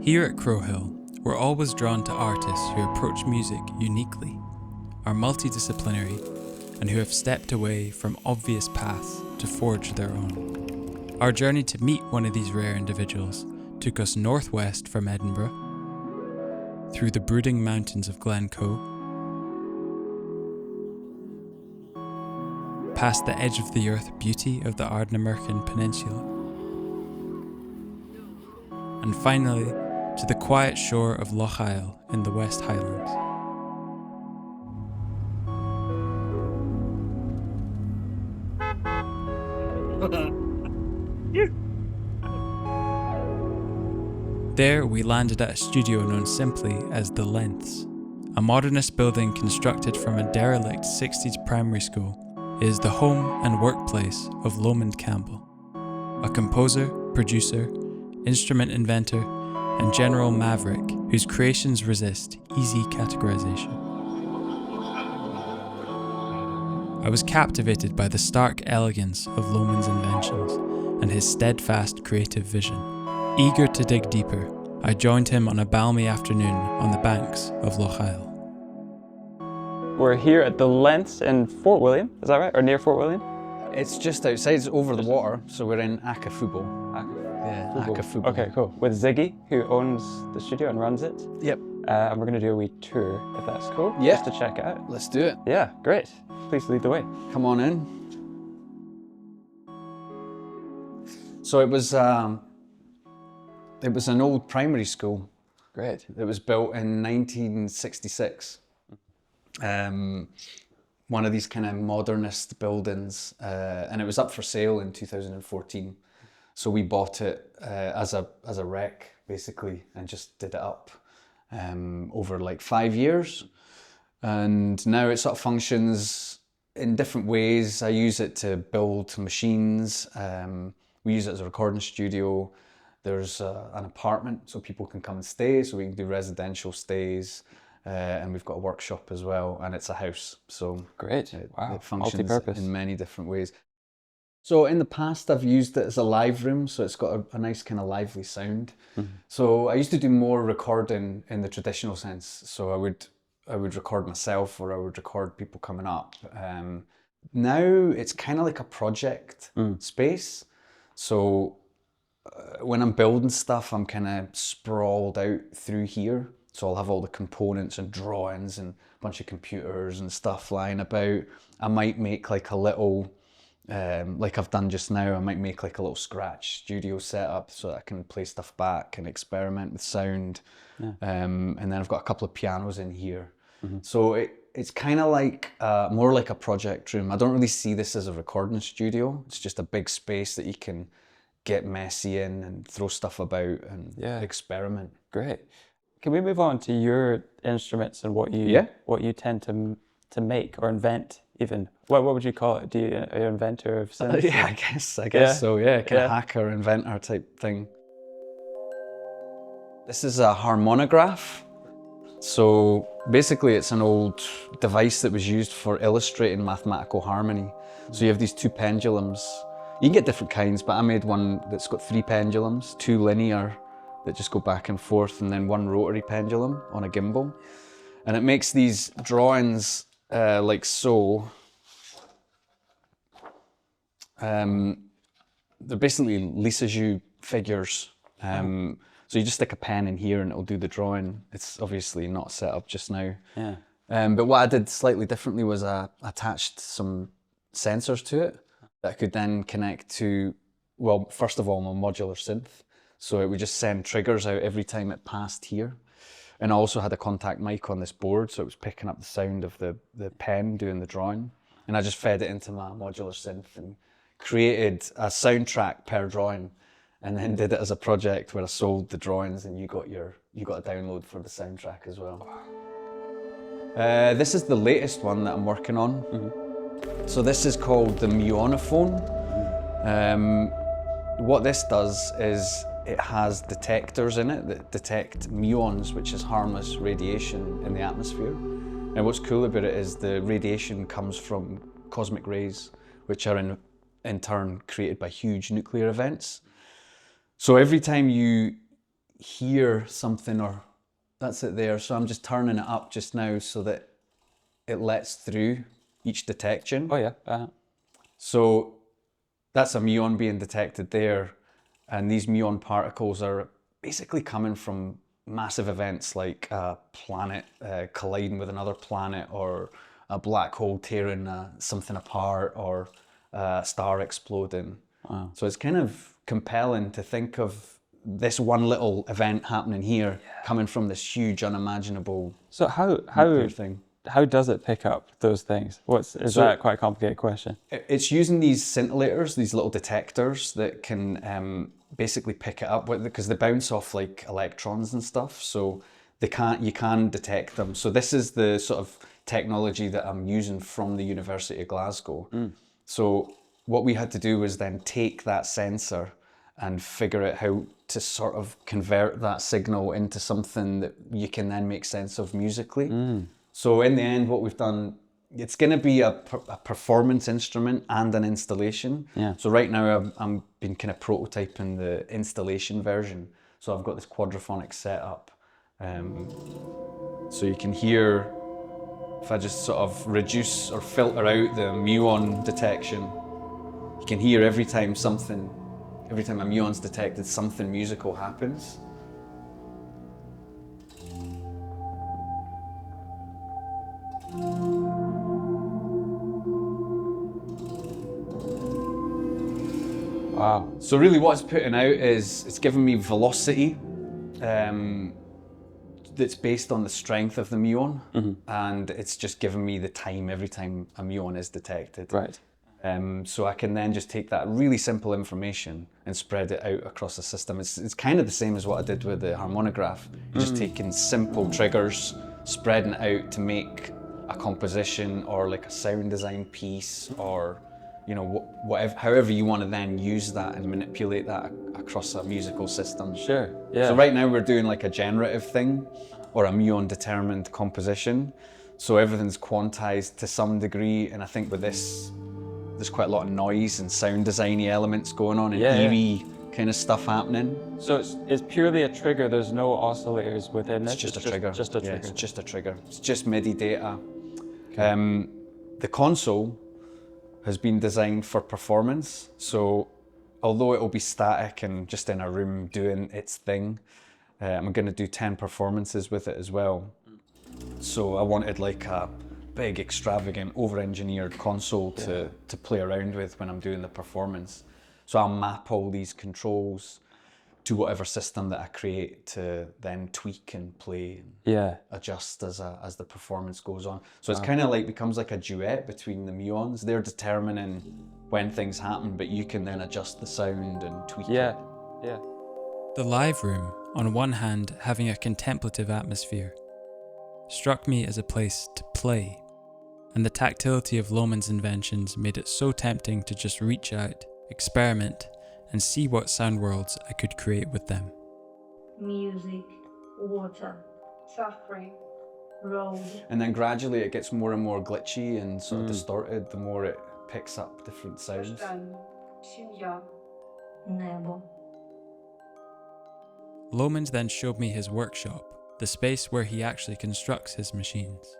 Here at Crowhill, we're always drawn to artists who approach music uniquely, are multi-disciplinary, and who have stepped away from obvious paths to forge their own. Our journey to meet one of these rare individuals took us northwest from Edinburgh, through the brooding mountains of Glencoe, past the edge of the earth beauty of the Ardnamurchan Peninsula, and finally to the quiet shore of Loch Isle in the West Highlands. There we landed at a studio known simply as The Lengths, a modernist building constructed from a derelict 60s primary school. It is the home and workplace of Lomond Campbell, a composer, producer, instrument inventor, and general maverick whose creations resist easy categorization. I was captivated by the stark elegance of Lomond's inventions and his steadfast creative vision. Eager to dig deeper, I joined him on a balmy afternoon on the banks of Loch Isle. We're here at The Lengths in Fort William, is that right? Or near Fort William? It's just outside, it's over the water, so we're in Akafubo. Yeah, Akafubo. Okay, cool. With Ziggy, who owns the studio and runs it. Yep. And we're going to do a wee tour, if that's cool. Yeah. Just to check it out. Let's do it. Yeah, great. Please lead the way. Come on in. So it was an old primary school. Great. It was built in 1966. One of these kind of modernist buildings, and it was up for sale in 2014. So we bought it as a wreck, basically, and just did it up over like 5 years. And now it sort of functions in different ways. I use it to build machines. We use it as a recording studio. There's an apartment so people can come and stay, so we can do residential stays. And we've got a workshop as well, and it's a house. So great. It Multi-purpose. functions in many different ways. So in the past, I've used it as a live room, so it's got a nice kind of lively sound. Mm-hmm. So I used to do more recording in the traditional sense. So I would record myself, or I would record people coming up. Now it's kind of like a project space. So when I'm building stuff, I'm kind of sprawled out through here. So I'll have all the components and drawings and a bunch of computers and stuff lying about. I might make like a little, like I've done just now, I might make like a little scratch studio setup so that I can play stuff back and experiment with sound. Yeah. And then I've got a couple of pianos in here. Mm-hmm. So it's kind of like more like a project room. I don't really see this as a recording studio. It's just a big space that you can get messy in and throw stuff about and experiment. Great. Can we move on to your instruments and what you tend to make or invent even? What would you call it? Are you an inventor of synths? Yeah, I guess so. Yeah, kind of hacker, inventor type thing. This is a harmonograph. So basically it's an old device that was used for illustrating mathematical harmony. So you have these two pendulums. You can get different kinds, but I made one that's got 3 pendulums, 2 linear that just go back and forth, and then 1 rotary pendulum on a gimbal. And it makes these drawings like so. They're basically Lissajous figures. So you just stick a pen in here and it'll do the drawing. It's obviously not set up just now. Yeah. But what I did slightly differently was I attached some sensors to it that I could then connect to, well, first of all, my modular synth. So it would just send triggers out every time it passed here. And I also had a contact mic on this board, so it was picking up the sound of the pen doing the drawing. And I just fed it into my modular synth and created a soundtrack per drawing, and then did it as a project where I sold the drawings and you got a download for the soundtrack as well. This is the latest one that I'm working on. Mm-hmm. So this is called the muonophone. What this does is it has detectors in it that detect muons, which is harmless radiation in the atmosphere. And what's cool about it is the radiation comes from cosmic rays, which are in turn created by huge nuclear events. So every time you hear something, or that's it there. So I'm just turning it up just now so that it lets through each detection. Oh yeah. So that's a muon being detected there. And these muon particles are basically coming from massive events like a planet colliding with another planet, or a black hole tearing something apart, or a star exploding. Wow. So it's kind of compelling to think of this one little event happening here coming from this huge unimaginable So nuclear thing. how does it pick up those things? Is So- that quite a complicated question? It's using these scintillators, these little detectors that can basically pick it up with, because they bounce off like electrons and stuff. So you can detect them. So this is the sort of technology that I'm using from the University of Glasgow. So what we had to do was then take that sensor and figure out how to sort of convert that signal into something that you can then make sense of musically. So in the end, what we've done, it's going to be a performance instrument and an installation. Yeah. So right now I'm been kind of prototyping the installation version. So I've got this quadraphonic setup. So you can hear, if I just sort of reduce or filter out the muon detection, you can hear every time a muon's detected, something musical happens. Wow. So really what it's putting out is, it's giving me velocity that's based on the strength of the muon, and it's just giving me the time every time a muon is detected. Right. So I can then just take that really simple information and spread it out across the system. It's kind of the same as what I did with the Harmonograph. You're just taking simple triggers, spreading it out to make a composition or like a sound design piece, or whatever, however you want to then use that and manipulate that across a musical system. Sure. Yeah. So right now we're doing like a generative thing, or a muon determined composition. So everything's quantized to some degree, and I think with this, there's quite a lot of noise and sound designy elements going on, and eerie kind of stuff happening. So it's purely a trigger. There's no oscillators within it. It's just a trigger. Just a trigger. It's just a trigger. It's just MIDI data. The console has been designed for performance. So although it will be static and just in a room doing its thing, I'm going to do 10 performances with it as well. So I wanted like a big, extravagant, over-engineered console to play around with when I'm doing the performance. So I'll map all these controls to whatever system that I create to then tweak and play and adjust as the performance goes on. So it's kind of like becomes like a duet between the muons. They're determining when things happen, but you can then adjust the sound and tweak it. Yeah. The live room, on one hand having a contemplative atmosphere, struck me as a place to play, and the tactility of Lomond's inventions made it so tempting to just reach out, experiment, and see what sound worlds I could create with them. Music, water, suffering, road. And then gradually it gets more and more glitchy and sort of distorted the more it picks up different sounds. Прощання, сім'я, небо. Lomond then showed me his workshop, the space where he actually constructs his machines.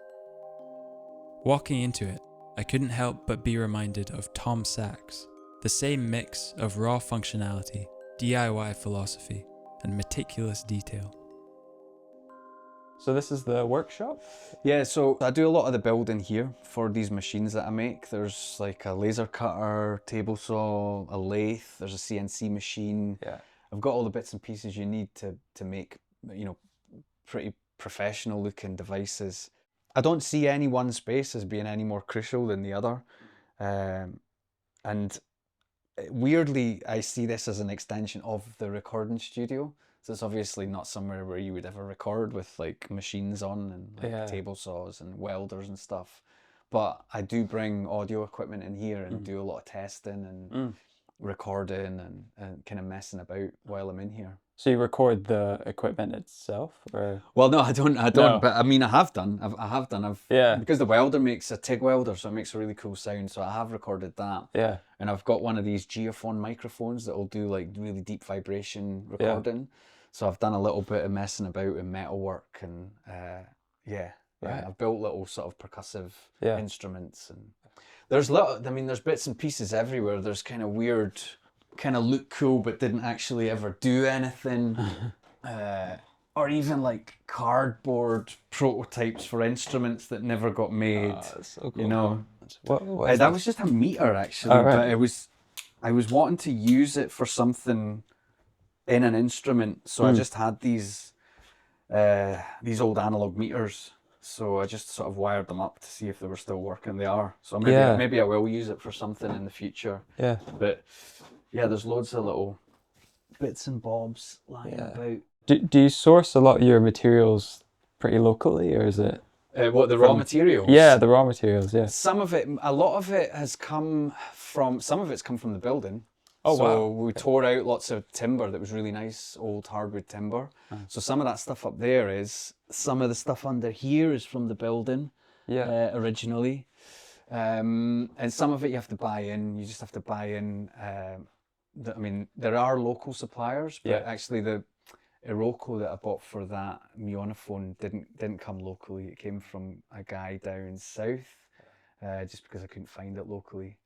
Walking into it, I couldn't help but be reminded of Tom Sachs, the same mix of raw functionality, DIY philosophy, and meticulous detail. So this is the workshop? Yeah, so I do a lot of the building here for these machines that I make. There's like a laser cutter, table saw, a lathe, there's a CNC machine. Yeah. I've got all the bits and pieces you need to make, pretty professional looking devices. I don't see any one space as being any more crucial than the other. And weirdly, I see this as an extension of the recording studio. So it's obviously not somewhere where you would ever record with like machines on and like table saws and welders and stuff. But I do bring audio equipment in here and do a lot of testing and recording and kind of messing about while I'm in here. So you record the equipment itself, or? Well, no, I don't. No. But I mean, I have done. Yeah. Because the welder makes a TIG welder, so it makes a really cool sound. So I have recorded that. Yeah. And I've got one of these geophone microphones that will do like really deep vibration recording. So I've done a little bit of messing about in metalwork, and I've built little sort of percussive instruments, and there's there's bits and pieces everywhere. There's kind of weird, kind of look cool but didn't actually ever do anything, or even like cardboard prototypes for instruments that never got made. That's so cool. You know, what is that was just a meter actually, but I was wanting to use it for something in an instrument, so I just had these old analog meters. So I just sort of wired them up to see if they were still working. They are. So maybe I will use it for something in the future. Yeah. But yeah, there's loads of little bits and bobs lying about. Do you source a lot of your materials pretty locally, or is it? Raw materials? Yeah, the raw materials, yeah. A lot of it has come from, some of it's come from the building. Oh, so wow. we tore out lots of timber that was really nice, old hardwood timber. So some of that stuff up there is, some of the stuff under here is from the building originally. And some of it you have to buy in, you just have to buy in. There are local suppliers, but actually the Iroko that I bought for that muonophone didn't come locally. It came from a guy down south, just because I couldn't find it locally.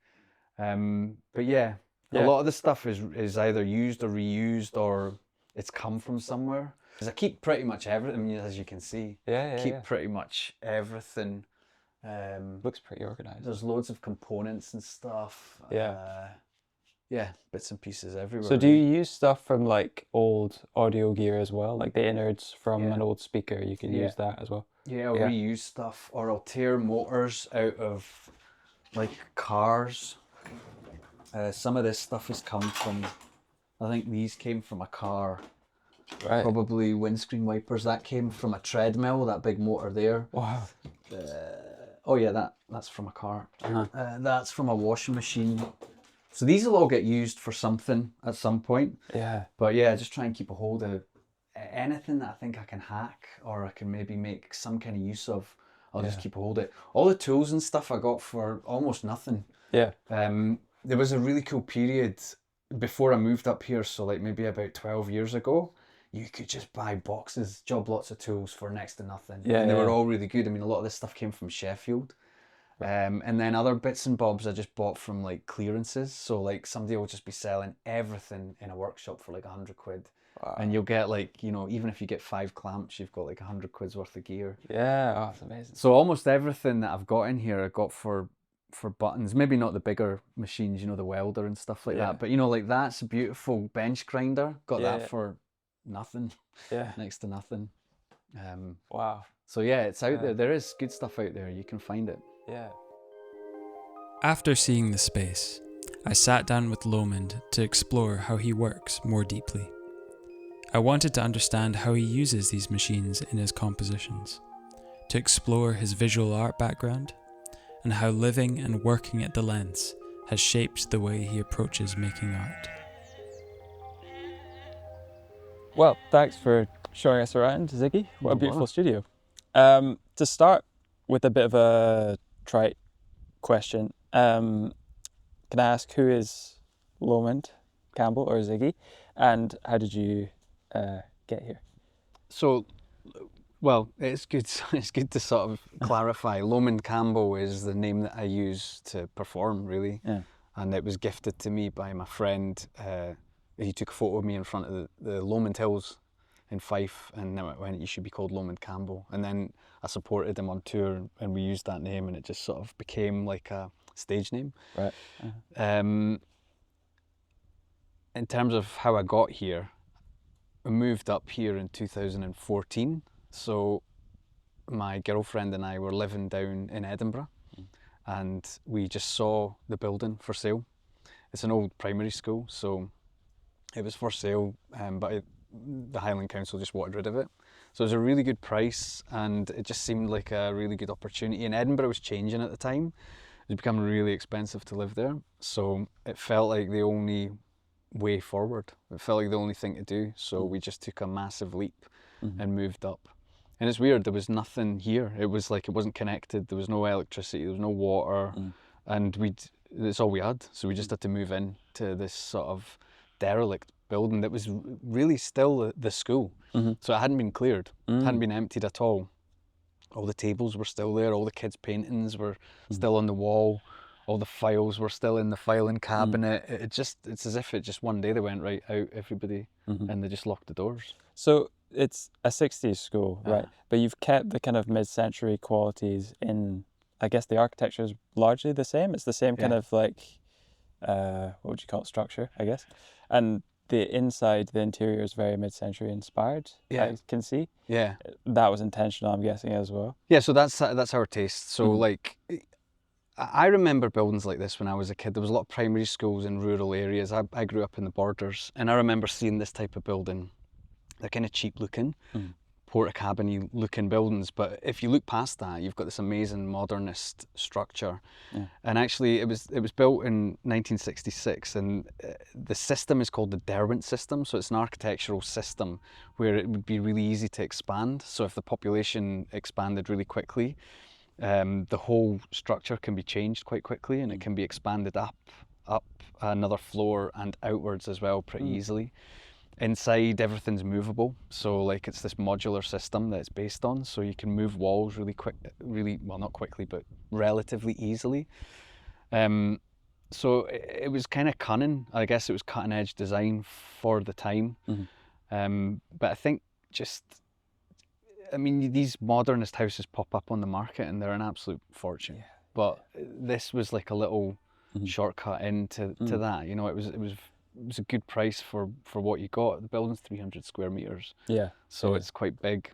But yeah, a lot of the stuff is either used or reused, or it's come from somewhere. Because I keep pretty much everything, as you can see. Keep pretty much everything. Looks pretty organized. There's loads of components and stuff. Bits and pieces everywhere. So do you use stuff from like old audio gear as well? Like the innards from an old speaker, you can use that as well? Yeah, I'll reuse stuff, or I'll tear motors out of like cars. Some of this stuff has come from, I think these came from a car. Right. Probably windscreen wipers. That came from a treadmill, that big motor there. Wow. That's from a car. That's from a washing machine. So these will all get used for something at some point. Yeah. But yeah, just try and keep a hold of anything that I think I can hack, or I can maybe make some kind of use of. I'll just keep a hold of it. All the tools and stuff I got for almost nothing. Yeah. There was a really cool period before I moved up here, so like maybe about 12 years ago, you could just buy boxes, job lots of tools for next to nothing. Yeah, and they were all really good. I mean, a lot of this stuff came from Sheffield. And then other bits and bobs I just bought from like clearances. So like somebody will just be selling everything in a workshop for like 100 quid. Wow. And you'll get like, you know, even if you get 5 clamps, you've got like 100 quid's worth of gear. Yeah, oh, that's amazing. So almost everything that I've got in here I got for buttons. Maybe not the bigger machines, you know, the welder and stuff like that. But you know, like that's a beautiful bench grinder. Got that for nothing. Yeah. Next to nothing. Wow. So yeah, it's out there. There is good stuff out there. You can find it. Yeah. After seeing the space, I sat down with Lomond to explore how he works more deeply. I wanted to understand how he uses these machines in his compositions, to explore his visual art background, and how living and working at the Lents has shaped the way he approaches making art. Well, thanks for showing us around, Ziggy. What a beautiful studio. To start with a bit of a trite question, can I ask, who is Lomond Campbell, or Ziggy, and how did you get here? So, well, it's good to sort of clarify. Lomond Campbell is the name that I use to perform, really. Yeah. And it was gifted to me by my friend. He took a photo of me in front of the Lomond Hills in Fife, and then it went, you should be called Lomond Campbell. And then I supported him on tour, and we used that name, and it just sort of became like a stage name. Right. In terms of how I got here, I moved up here in 2014. So my girlfriend and I were living down in Edinburgh, and we just saw the building for sale. It's an old primary school, so it was for sale, but the Highland Council just wanted rid of it. So it was a really good price, and it just seemed like a really good opportunity. And Edinburgh was changing at the time. It was becoming really expensive to live there. So it felt like the only way forward. It felt like the only thing to do. So we just took a massive leap and moved up. And it's weird, there was nothing here. It was like, it wasn't connected. There was no electricity, there was no water. And that's all we had. So we just had to move in to this sort of derelict building that was really still the school. So it hadn't been cleared, hadn't been emptied at all. All the tables were still there, all the kids' paintings were still on the wall, all the files were still in the filing cabinet. It's as if it just one day they went right out, everybody, and they just locked the doors. So it's a 60s school, right? But you've kept the kind of mid-century qualities in, I guess the architecture is largely the same. It's the same kind of like, what would you call it, structure, I guess. And the inside, the interior is very mid-century inspired, I can see. Yeah. That was intentional, I'm guessing, as well. Yeah, so that's our taste. So like, I remember buildings like this when I was a kid. There was a lot of primary schools in rural areas. I grew up in the borders, and I remember seeing this type of building. They're kind of cheap looking, porta-cabin-y looking buildings, but if you look past that, you've got this amazing modernist structure. And actually, it was built in 1966, and the system is called the Derwent system. So it's an architectural system where it would be really easy to expand. So if the population expanded really quickly, the whole structure can be changed quite quickly, and it can be expanded up another floor and outwards as well pretty easily. Inside, everything's movable, so like it's this modular system that it's based on, so you can move walls well, not quickly, but relatively easily. So it was kind of cunning. I guess it was cutting edge design for the time. But I think these modernist houses pop up on the market and they're an absolute fortune. But this was like a little shortcut into that. You know, it was a good price for what you got. The building's 300 square meters. So it's quite big.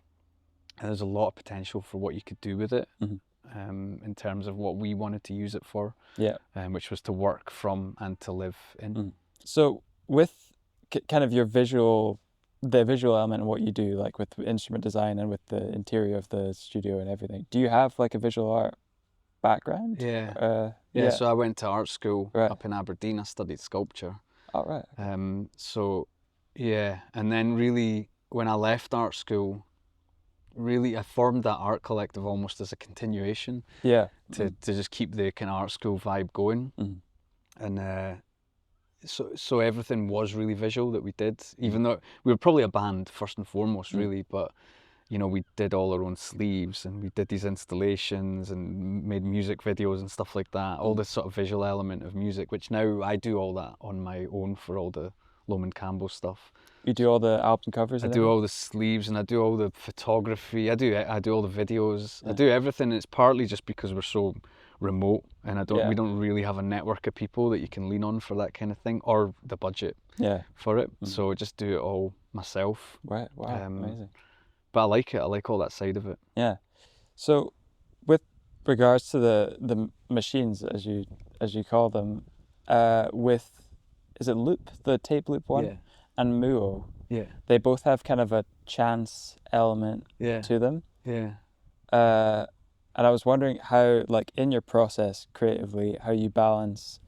And there's a lot of potential for what you could do with it in terms of what we wanted to use it for, which was to work from and to live in. So with kind of the visual element and what you do, like with instrument design and with the interior of the studio and everything, do you have like a visual art background? So I went to art school up in Aberdeen. I studied sculpture. So yeah, and then really when I left art school, really I formed that art collective almost as a continuation to just keep the kind of art school vibe going. And so everything was really visual that we did, even though we were probably a band first and foremost really, but you know, we did all our own sleeves and we did these installations and made music videos and stuff like that. All this sort of visual element of music, which now I do all that on my own for all the Lomond Campbell stuff. You do all the album covers? I do all the sleeves and I do all the photography. I do all the videos. I do everything. It's partly just because we're so remote and we don't really have a network of people that you can lean on for that kind of thing, or the budget for it. So I just do it all myself. Right. Wow. Amazing. But I like it. I like all that side of it. Yeah. So, with regards to the machines, as you call them, is it loop, the tape loop one, and muo? Yeah. They both have kind of a chance element to them. Yeah. And I was wondering how, like, in your process creatively, how you balance,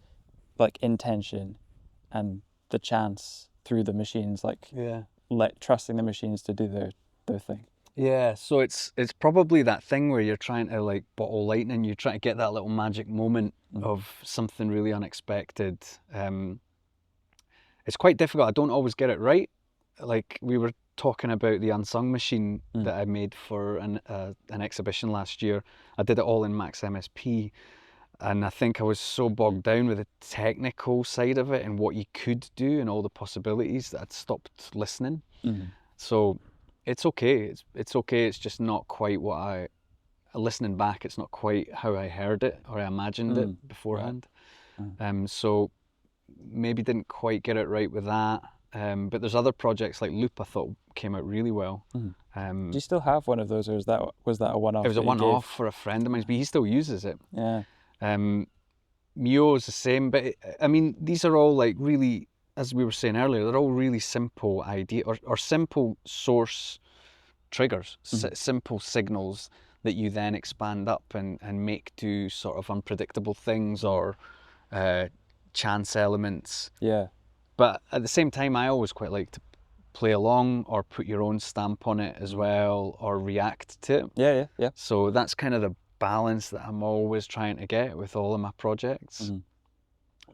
like, intention and the chance through the machines, like trusting the machines to do their thing. Yeah, so it's probably that thing where you're trying to like bottle lightning, you're trying to get that little magic moment of something really unexpected. It's quite difficult. I don't always get it right. Like we were talking about the unsung machine that I made for an exhibition last year. I did it all in Max MSP, and I think I was so bogged down with the technical side of it and what you could do and all the possibilities that I'd stopped listening. So it's okay. It's okay. It's just not quite what listening back, it's not quite how I heard it or I imagined it beforehand. So maybe didn't quite get it right with that. But there's other projects like Loop I thought came out really well. Do you still have one of those, or was that a one-off? It was a one-off for a friend of mine, but he still uses it. Yeah. Muo is the same, but I mean, these are all like really, as we were saying earlier, they're all really simple idea or simple source triggers, simple signals that you then expand up and make do sort of unpredictable things or chance elements. Yeah. But at the same time, I always quite like to play along or put your own stamp on it as well, or react to it. Yeah. So that's kind of the balance that I'm always trying to get with all of my projects,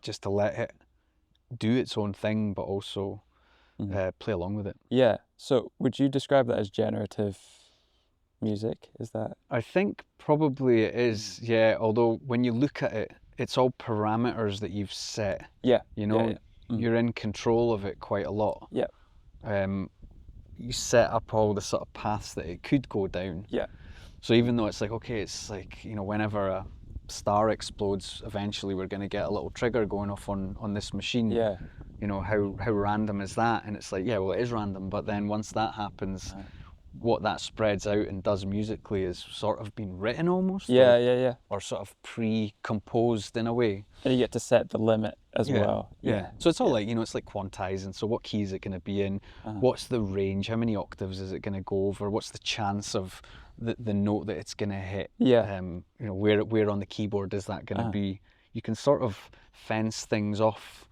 just to let it do its own thing, but also play along with it. Yeah. So would you describe that as generative music? Is that? I think probably it is, yeah. Although when you look at it, it's all parameters that you've set. Yeah. You know, Yeah, yeah. you're in control of it quite a lot. Yeah. You set up all the sort of paths that it could go down. Yeah. So even though it's like, okay, it's like, you know, whenever a star explodes, eventually we're going to get a little trigger going off on this machine. Yeah. You know, how random is that? And it's like, yeah, well, it is random. But then once that happens, what that spreads out and does musically is sort of been written almost. Yeah, or, yeah. Or sort of pre-composed in a way. And you get to set the limit as well. Yeah. So it's all like, you know, it's like quantizing. So what key is it going to be in? What's the range? How many octaves is it going to go over? What's the chance of the note that it's going to hit? Yeah. You know, where on the keyboard is that going to be? You can sort of fence things off.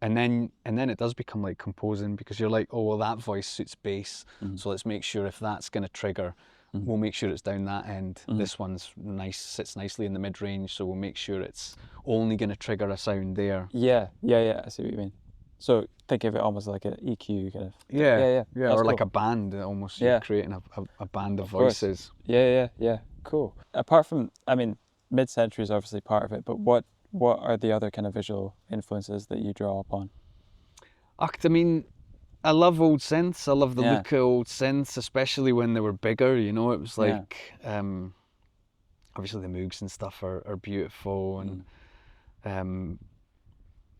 And then it does become like composing, because you're like, oh, well, that voice suits bass. So let's make sure if that's going to trigger, we'll make sure it's down that end. This one's nice, sits nicely in the mid-range, so we'll make sure it's only going to trigger a sound there. Yeah. I see what you mean. So think of it almost like an EQ kind of. Yeah. That's Or like cool. a band, almost. Yeah. You're creating a band of course. voices. Yeah. Cool. Apart from, I mean, mid-century is obviously part of it, but what are the other kind of visual influences that you draw upon? I mean, I love old synths. I love the look of old synths, especially when they were bigger. You know, it was like, obviously the Moogs and stuff are beautiful, and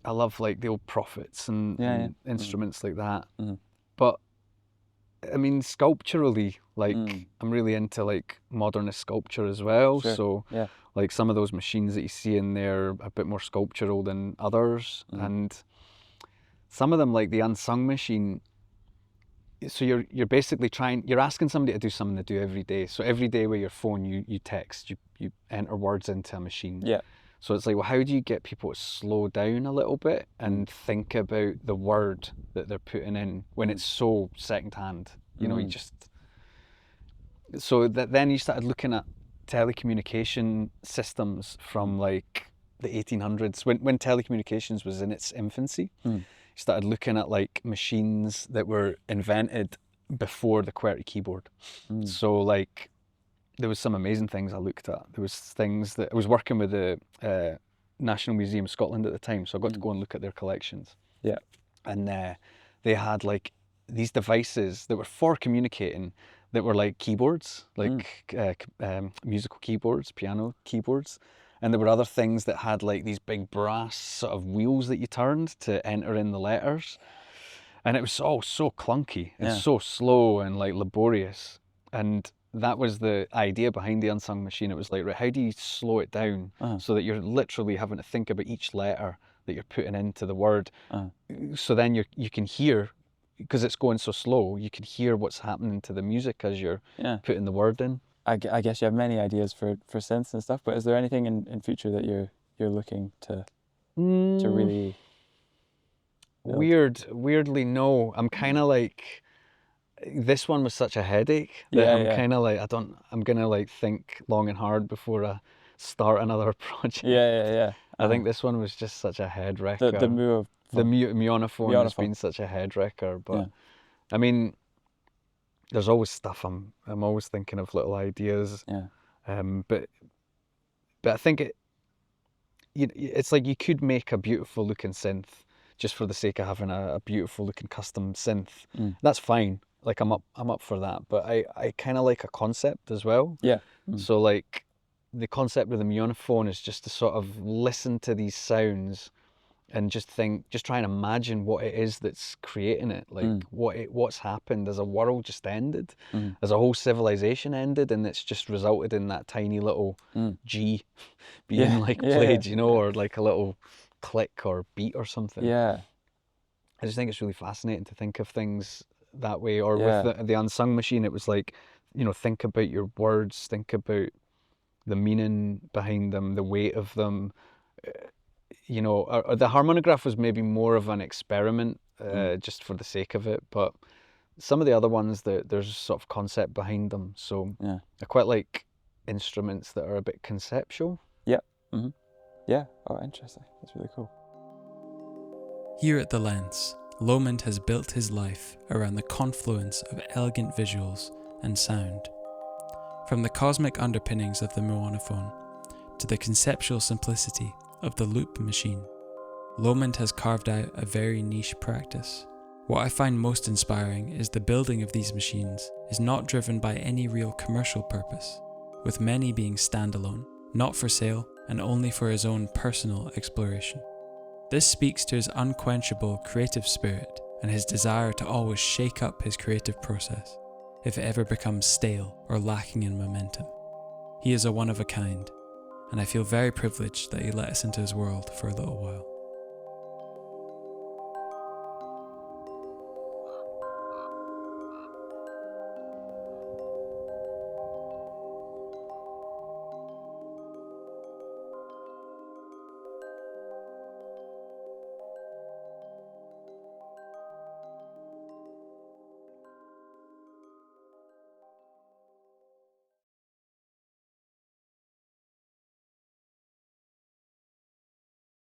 I love like the old Prophets and instruments like that. But I mean, sculpturally, like I'm really into like modernist sculpture as well. Sure. So like some of those machines that you see in there are a bit more sculptural than others, and some of them, like the Unsung machine. So you're basically you're asking somebody to do something they do every day. So every day with your phone, you text, you enter words into a machine. Yeah. So it's like, well, how do you get people to slow down a little bit and think about the word that they're putting in when it's so secondhand? You know, you just. So then you started looking at telecommunication systems from like the 1800s, when telecommunications was in its infancy. You started looking at like machines that were invented before the QWERTY keyboard. So like, there was some amazing things I looked at. There was things that I was working with the National Museum of Scotland at the time, so I got to go and look at their collections. Yeah. And they had like these devices that were for communicating, that were like keyboards, like musical keyboards, piano keyboards. And there were other things that had like these big brass sort of wheels that you turned to enter in the letters. And it was all so clunky and so slow and like laborious. And that was the idea behind the Unsung machine. It was like, right, how do you slow it down so that you're literally having to think about each letter that you're putting into the word? So then you can hear, because it's going so slow, you can hear what's happening to the music as you're putting the word in. I guess you have many ideas for synths and stuff, but is there anything in future that you're looking to really build? Weirdly, no. I'm kind of like, this one was such a headache that I'm kind of like, I'm gonna like think long and hard before I start another project. Yeah. I think this one was just such a head wrecker. The muonophone has been such a head wrecker, but I mean, there's always stuff. I'm always thinking of little ideas. But I think it's like you could make a beautiful looking synth just for the sake of having a beautiful looking custom synth. That's fine. Like I'm up for that. But I kind of like a concept as well. Yeah. So like the concept with the muonophone is just to sort of listen to these sounds and just try and imagine what it is that's creating it. Like what's happened. As a world just ended, as a whole civilization ended, and it's just resulted in that tiny little G being played, you know, or like a little click or beat or something. Yeah. I just think it's really fascinating to think of things that way. Or with the Unsung machine, it was like, you know, think about your words, think about the meaning behind them, the weight of them. You know, or the Harmonograph was maybe more of an experiment, just for the sake of it. But some of the other ones, there's sort of concept behind them. So I quite like instruments that are a bit conceptual. Yeah. Yeah. Oh, interesting. That's really cool. Here at The Lens, Lomond has built his life around the confluence of elegant visuals and sound. From the cosmic underpinnings of the muonophone to the conceptual simplicity of the loop machine, Lomond has carved out a very niche practice. What I find most inspiring is the building of these machines is not driven by any real commercial purpose, with many being standalone, not for sale, and only for his own personal exploration. This speaks to his unquenchable creative spirit and his desire to always shake up his creative process if it ever becomes stale or lacking in momentum. He is a one of a kind, and I feel very privileged that he let us into his world for a little while.